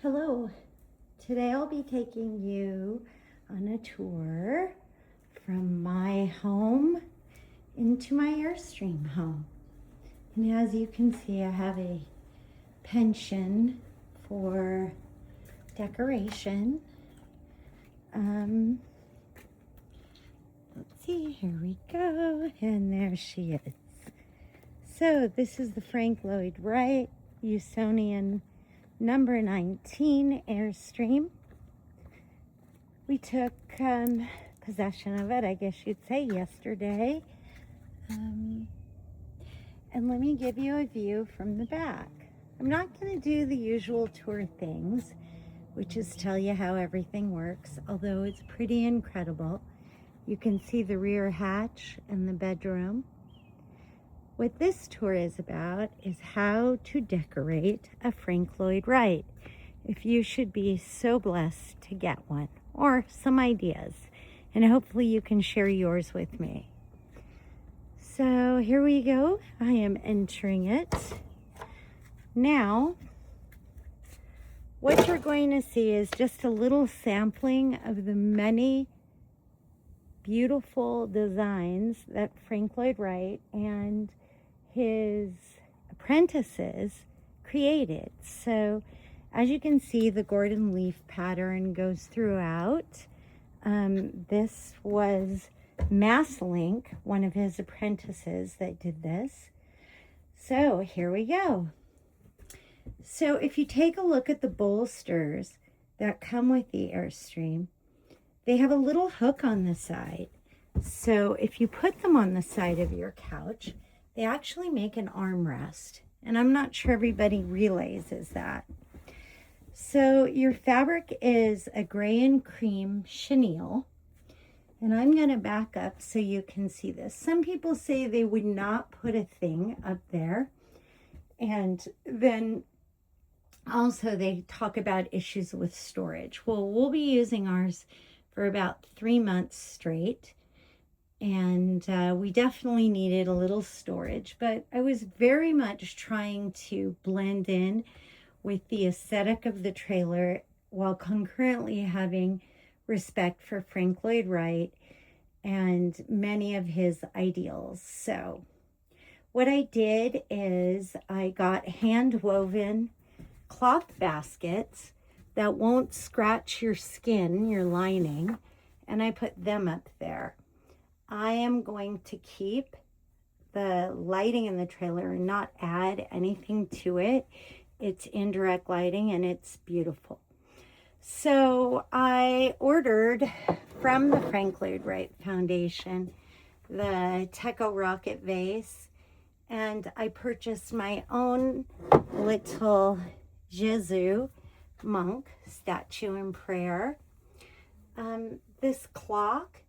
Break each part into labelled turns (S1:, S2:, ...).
S1: Hello, today I'll be taking you on a tour from my home into my Airstream home. And as you can see, I have a pension for decoration. Let's see, here we go, and there she is. So this is the Frank Lloyd Wright Usonian number 19 Airstream. We took possession of it, I guess you'd say, yesterday. And let me give you a view from the back. I'm not going to do the usual tour things, which is tell you how everything works, although it's pretty incredible. You can see the rear hatch and the bedroom. What this tour is about is how to decorate a Frank Lloyd Wright, if you should be so blessed to get one, or some ideas, and hopefully you can share yours with me. So here we go. I am entering it. Now, what you're going to see is just a little sampling of the many beautiful designs that Frank Lloyd Wright and his apprentices created. So as you can see, the Gordon leaf pattern goes throughout. This was Masslink, one of his apprentices, that did this. So here we go. So if you take a look at the bolsters that come with the Airstream, they have a little hook on the side. So if you put them on the side of your couch, they actually make an armrest. And I'm not sure everybody realizes that. So your fabric is a gray and cream chenille. And I'm going to back up so you can see this. Some people say they would not put a thing up there. And then also they talk about issues with storage. Well, we'll be using ours for about 3 months straight. And we definitely needed a little storage, but I was very much trying to blend in with the aesthetic of the trailer while concurrently having respect for Frank Lloyd Wright and many of his ideals. So what I did is I got hand woven cloth baskets that won't scratch your skin, your lining, and I put them up there. I am going to keep the lighting in the trailer and not add anything to it. It's indirect lighting and it's beautiful. So I ordered from the Frank Lloyd Wright Foundation the Techo Rocket Vase, and I purchased my own little Jesus monk statue in prayer. This clock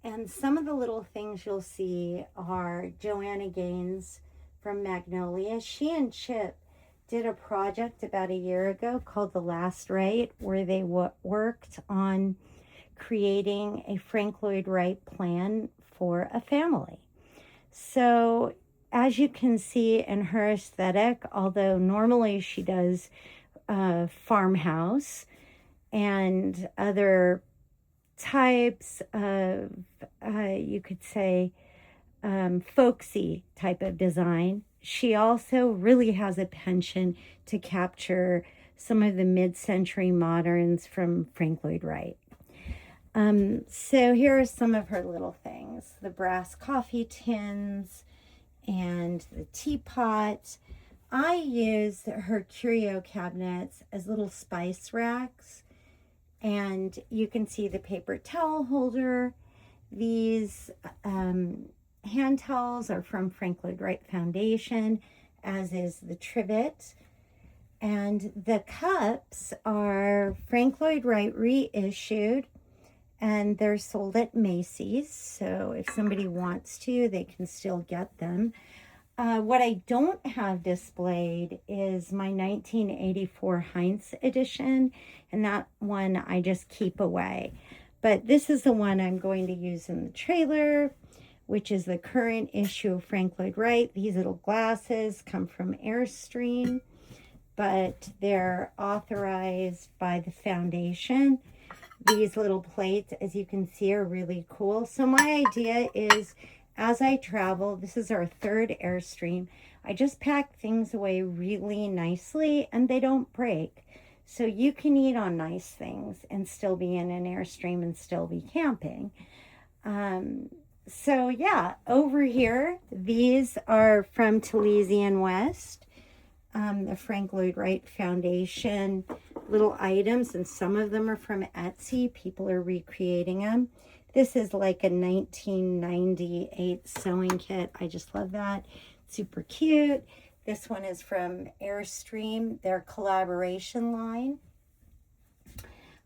S1: and some of the little things you'll see are Joanna Gaines from Magnolia. She and Chip did a project about a year ago called The Last Right, where they worked on creating a Frank Lloyd Wright plan for a family. So as you can see in her aesthetic, although normally she does farmhouse and other types of, you could say, folksy type of design, she also really has a penchant to capture some of the mid-century moderns from Frank Lloyd Wright. So here are some of her little things: the brass coffee tins and the teapot. I used her curio cabinets as little spice racks. And you can see the paper towel holder. These hand towels are from Frank Lloyd Wright Foundation, as is the trivet. And the cups are Frank Lloyd Wright reissued, and they're sold at Macy's. So if somebody wants to, they can still get them. What I don't have displayed is my 1984 Heinz edition, and that one I just keep away. But this is the one I'm going to use in the trailer, which is the current issue of Frank Lloyd Wright. These little glasses come from Airstream. but they're authorized by the foundation. These little plates, as you can see, are really cool. So my idea is, as I travel, this is our third Airstream, I just pack things away really nicely and they don't break. So you can eat on nice things and still be in an Airstream and still be camping. So yeah, over here, these are from Talesian West, the Frank Lloyd Wright Foundation little items, and some of them are from Etsy. People are recreating them. This is like a 1998 sewing kit. I just love that. Super cute. This one is from Airstream, their collaboration line.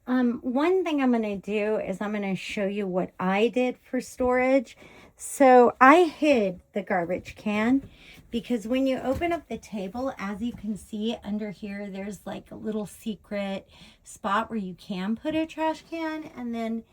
S1: One thing I'm going to do is I'm going to show you what I did for storage. So I hid the garbage can because when you open up the table, as you can see under here, there's like a little secret spot where you can put a trash can. And then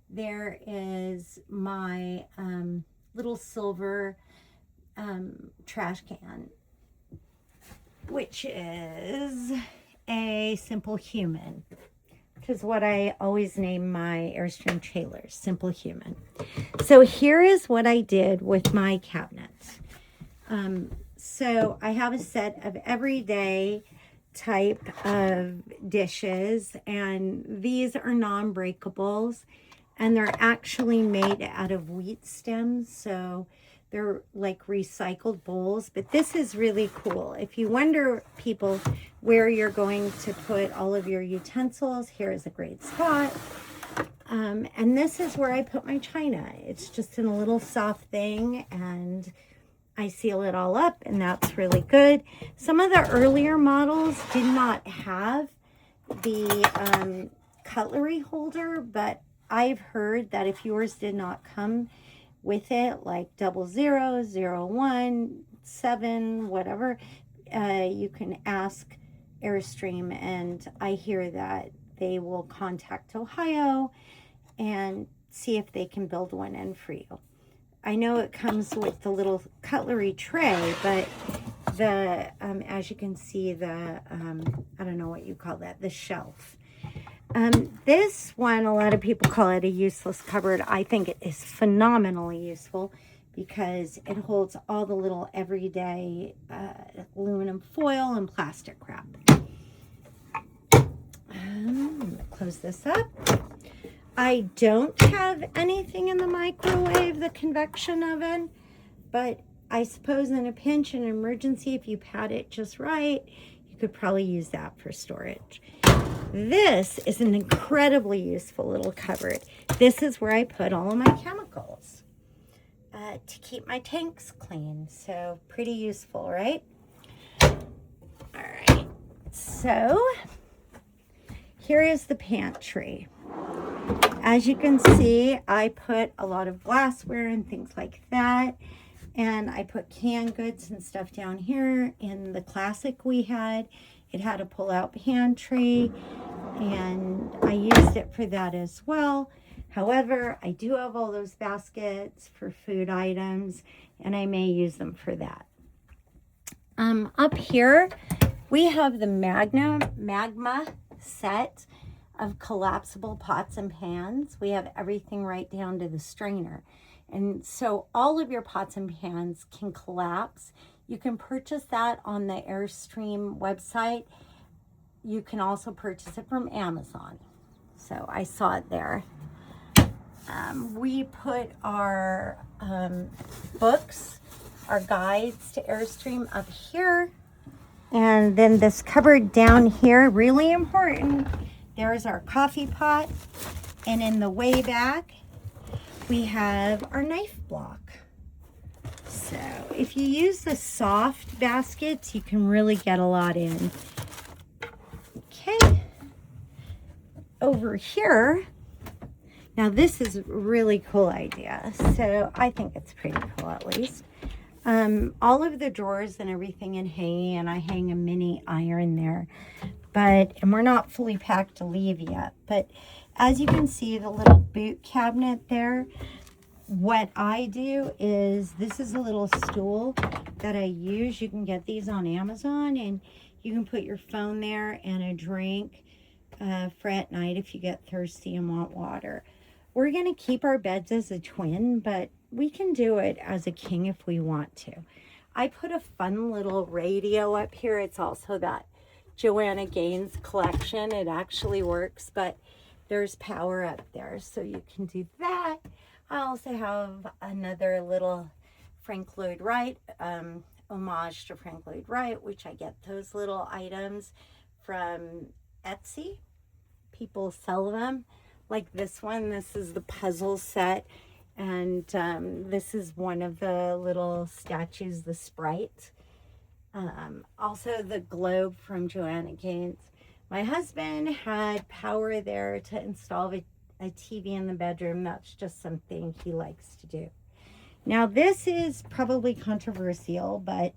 S1: there is my little silver trash can, which is a Simple Human. Is what I always name my Airstream trailers, Simple Human. So here is what I did with my cabinets. So I have a set of everyday type of dishes, and these are non-breakables, and they're actually made out of wheat stems, so they're like recycled bowls. But this is really cool. If you wonder, people, where you're going to put all of your utensils, here is a great spot. And this is where I put my china. It's just in a little soft thing, and I seal it all up, and that's really good. Some of the earlier models did not have the cutlery holder, but I've heard that if yours did not come with it, like 00, 01, 7, whatever, you can ask Airstream, and I hear that they will contact Ohio and see if they can build one in for you. I know it comes with the little cutlery tray, but the as you can see, the I don't know what you call that, the shelf. This one, a lot of people call it a useless cupboard. I think it is phenomenally useful because it holds all the little everyday aluminum foil and plastic wrap. I'm going to close this up. I don't have anything in the microwave, the convection oven, but I suppose in a pinch, an emergency, if you pat it just right, you could probably use that for storage. This is an incredibly useful little cupboard. This is where I put all of my chemicals to keep my tanks clean. So pretty useful, right? All right. So here is the pantry. As you can see, I put a lot of glassware and things like that. And I put canned goods and stuff down here. In the Classic we had, it had a pull-out pantry, and I used it for that as well. However, I do have all those baskets for food items, and I may use them for that. Up here, we have the Magma set of collapsible pots and pans. We have everything right down to the strainer. And so all of your pots and pans can collapse. You can purchase that on the Airstream website. You can also purchase it from Amazon. So I saw it there. We put our books, our guides to Airstream up here. And then this cupboard down here, really important. There's our coffee pot. And in the way back, we have our knife block. So if you use the soft baskets, you can really get a lot in. Okay. Over here, now this is a really cool idea. So I think it's pretty cool, at least. All of the drawers and everything in hanging, and I hang a mini iron there. And we're not fully packed to leave yet. But as you can see, the little boot cabinet there, what I do is, this is a little stool that I use. You can get these on Amazon, and You can put your phone there and a drink for at night if you get thirsty and want water. We're going to keep our beds as a twin, but we can do it as a king if we want to. I put a fun little radio up here. It's also that Joanna Gaines collection. It actually works, but there's power up there, so you can do that. I also have another little Frank Lloyd Wright, homage to Frank Lloyd Wright, which I get those little items from Etsy. People sell them. Like this one, this is the puzzle set, and this is one of the little statues, the Sprite. Also the globe from Joanna Gaines. My husband had power there to install a TV in the bedroom. That's just something he likes to do. Now this is probably controversial, but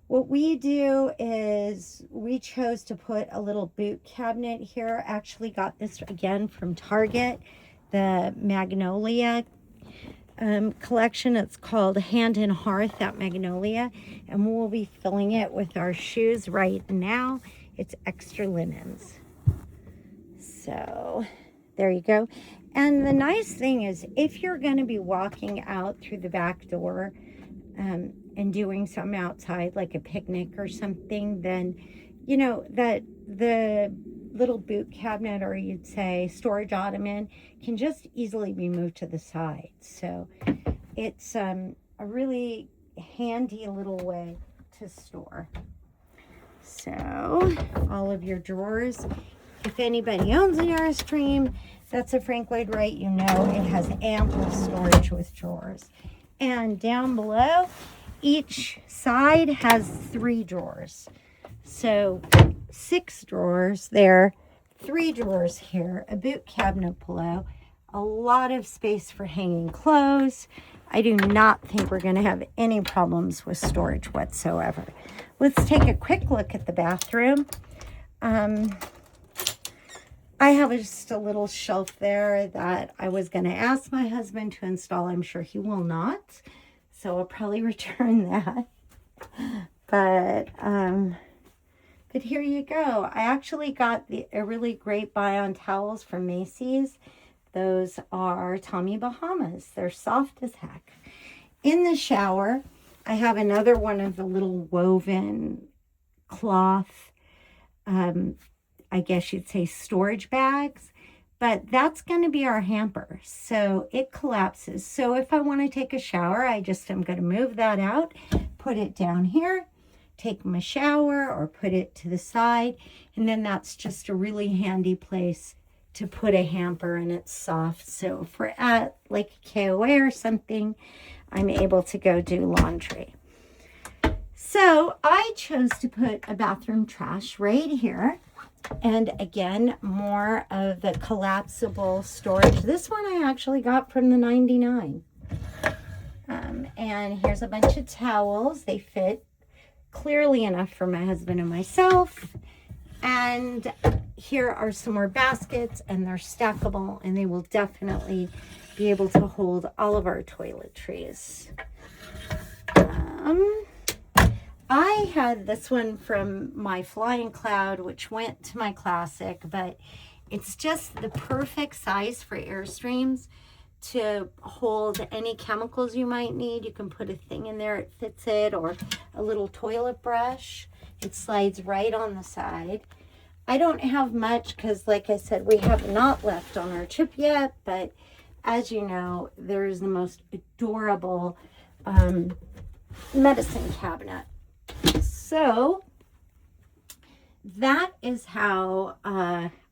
S1: what we do is we chose to put a little boot cabinet here. Actually got this again from Target, the Magnolia collection. It's called Hand and Hearth at Magnolia, and we'll be filling it with our shoes right now. It's extra linens. So there you go. And the nice thing is, if you're going to be walking out through the back door and doing something outside, like a picnic or something, then you know that the little boot cabinet, or you'd say storage ottoman, can just easily be moved to the side. So it's a really handy little way to store. So all of your drawers, if anybody owns an Airstream that's a Frank Lloyd Wright, you know it has ample storage with drawers. And down below, each side has 3 drawers. So 6 drawers there, 3 drawers here, a boot cabinet below, a lot of space for hanging clothes. I do not think we're going to have any problems with storage whatsoever. Let's take a quick look at the bathroom. I have just a little shelf there that I was going to ask my husband to install. I'm sure he will not, so I'll probably return that. But here you go. I actually got a really great buy on towels from Macy's. Those are Tommy Bahamas. They're soft as heck. In the shower, I have another one of the little woven cloth, I guess you'd say storage bags, but that's going to be our hamper. So it collapses. So if I want to take a shower, I just am going to move that out, put it down here, take my shower, or put it to the side. And then that's just a really handy place to put a hamper, and it's soft. So if we're at like a KOA or something, I'm able to go do laundry. So I chose to put a bathroom trash right here. And again, more of the collapsible storage. This one I actually got from the 99. And here's a bunch of towels. They fit clearly enough for my husband and myself. And here are some more baskets, and they're stackable, and they will definitely be able to hold all of our toiletries. I had this one from my Flying Cloud, which went to my Classic, but it's just the perfect size for Airstreams to hold any chemicals you might need. You can put a thing in there, it fits it, or a little toilet brush. It slides right on the side. I don't have much because, like I said, we have not left on our trip yet, but as you know, there's the most adorable medicine cabinet. So that is how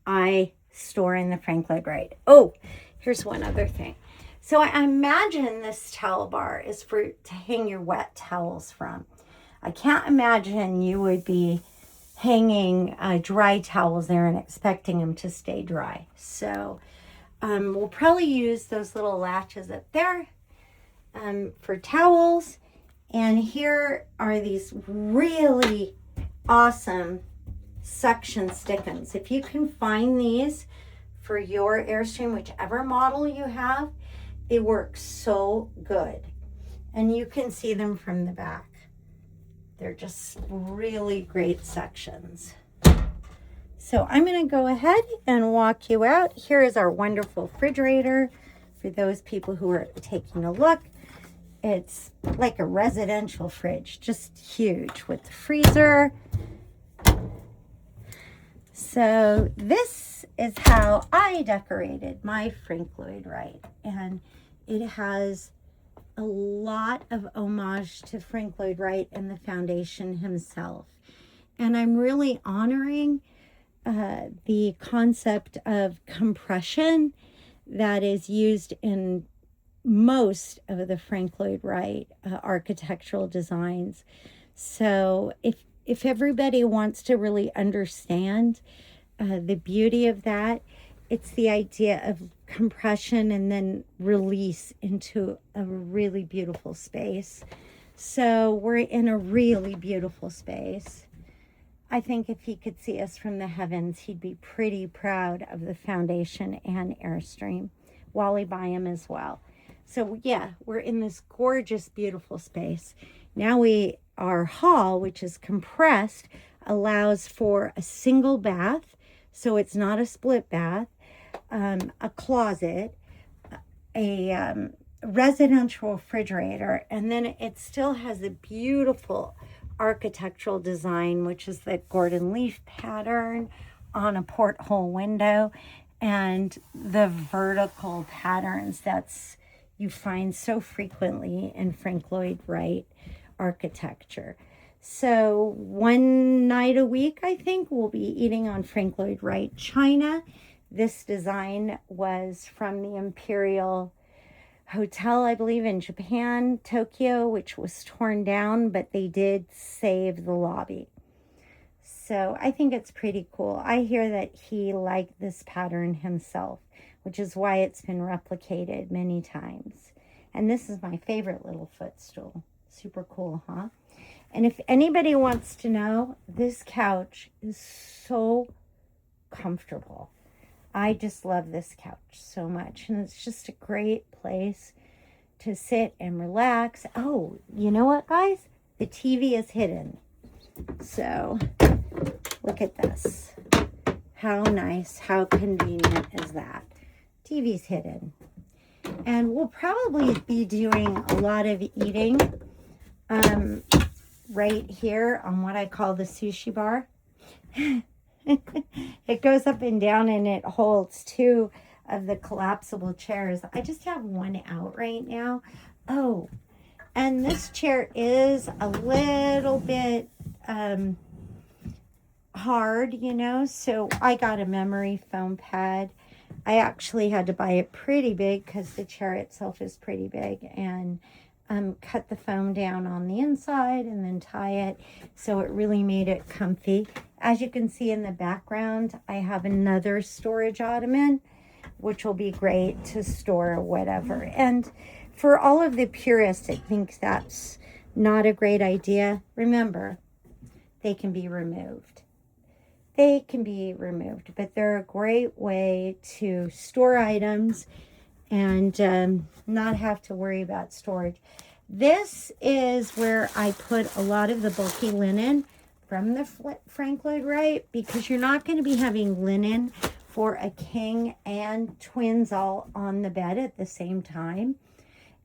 S1: I store in the Frank Lloyd Wright. Oh, here's one other thing. So I imagine this towel bar is to hang your wet towels from. I can't imagine you would be hanging dry towels there and expecting them to stay dry. So we'll probably use those little latches up there for towels. And here are these really awesome suction stick-ins. If you can find these for your Airstream, whichever model you have, they work so good. And you can see them from the back. They're just really great sections. So I'm going to go ahead and walk you out. Here is our wonderful refrigerator for those people who are taking a look. It's like a residential fridge, just huge with the freezer. So this is how I decorated my Frank Lloyd Wright. And it has a lot of homage to Frank Lloyd Wright and the foundation himself. And I'm really honoring the concept of compression that is used in most of the Frank Lloyd Wright architectural designs. So if everybody wants to really understand the beauty of that, it's the idea of compression and then release into a really beautiful space. So we're in a really beautiful space. I think if he could see us from the heavens, he'd be pretty proud of the foundation and Airstream. Wally Byam as well. So yeah, we're in this gorgeous, beautiful space. Now our hall, which is compressed, allows for a single bath. So it's not a split bath, a closet, a residential refrigerator, and then it still has a beautiful architectural design, which is the Gordon leaf pattern on a porthole window and the vertical patterns that's you find so frequently in Frank Lloyd Wright architecture. So one night a week, I think, we'll be eating on Frank Lloyd Wright china. This design was from the Imperial Hotel, I believe, in Japan, Tokyo, which was torn down, but they did save the lobby. So I think it's pretty cool. I hear that he liked this pattern himself, which is why it's been replicated many times. And this is my favorite little footstool. Super cool, huh? And if anybody wants to know, this couch is so comfortable. I just love this couch so much. And it's just a great place to sit and relax. Oh, you know what, guys? The TV is hidden. So look at this. How nice, how convenient is that? TV's hidden. And we'll probably be doing a lot of eating right here on what I call the sushi bar. It goes up and down and it holds two of the collapsible chairs. I just have one out right now. Oh, and this chair is a little bit hard, you know, so I got a memory foam pad. I actually had to buy it pretty big because the chair itself is pretty big, and cut the foam down on the inside and then tie it so it really made it comfy. As you can see in the background, I have another storage ottoman, which will be great to store whatever. And for all of the purists that think that's not a great idea, remember, they can be removed. They can be removed, but they're a great way to store items and not have to worry about storage. This is where I put a lot of the bulky linen from the Frank Lloyd Wright, because you're not going to be having linen for a king and twins all on the bed at the same time.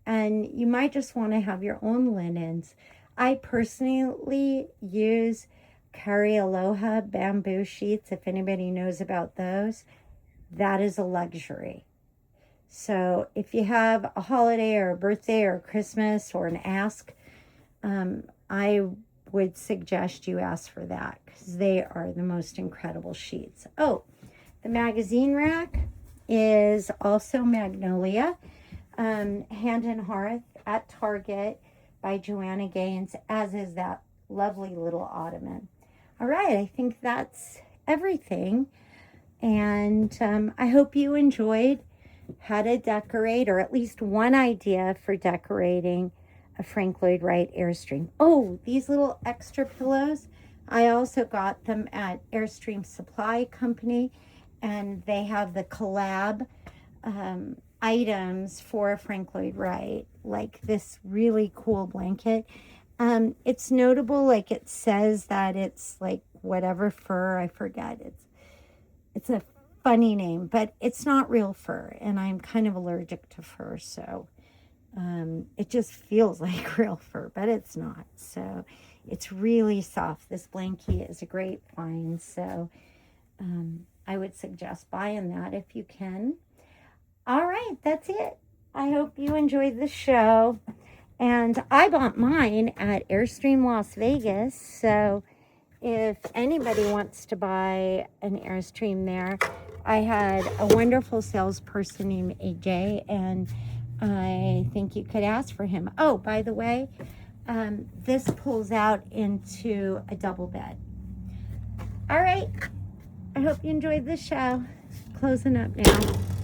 S1: And you might just want to have your own linens. I personally use Kari Aloha bamboo sheets, if anybody knows about those. That is a luxury. So if you have a holiday or a birthday or Christmas or an ask, I would suggest you ask for that because they are the most incredible sheets. Oh, the magazine rack is also Magnolia, Hand and Hearth at Target by Joanna Gaines, as is that lovely little ottoman. All right, I think that's everything. And I hope you enjoyed how to decorate, or at least one idea for decorating a Frank Lloyd Wright Airstream. Oh, these little extra pillows, I also got them at Airstream Supply Company, and they have the collab items for Frank Lloyd Wright, like this really cool blanket. It's notable, like it says that it's like whatever fur, I forget. It's a funny name, but it's not real fur, and I'm kind of allergic to fur, so it just feels like real fur, but it's not. So it's really soft. This blankie is a great find, so I would suggest buying that if you can. All right, that's it. I hope you enjoyed the show. And I bought mine at Airstream Las Vegas. So if anybody wants to buy an Airstream there, I had a wonderful salesperson named AJ, and I think you could ask for him. Oh, by the way, this pulls out into a double bed. All right. I hope you enjoyed the show. Closing up now.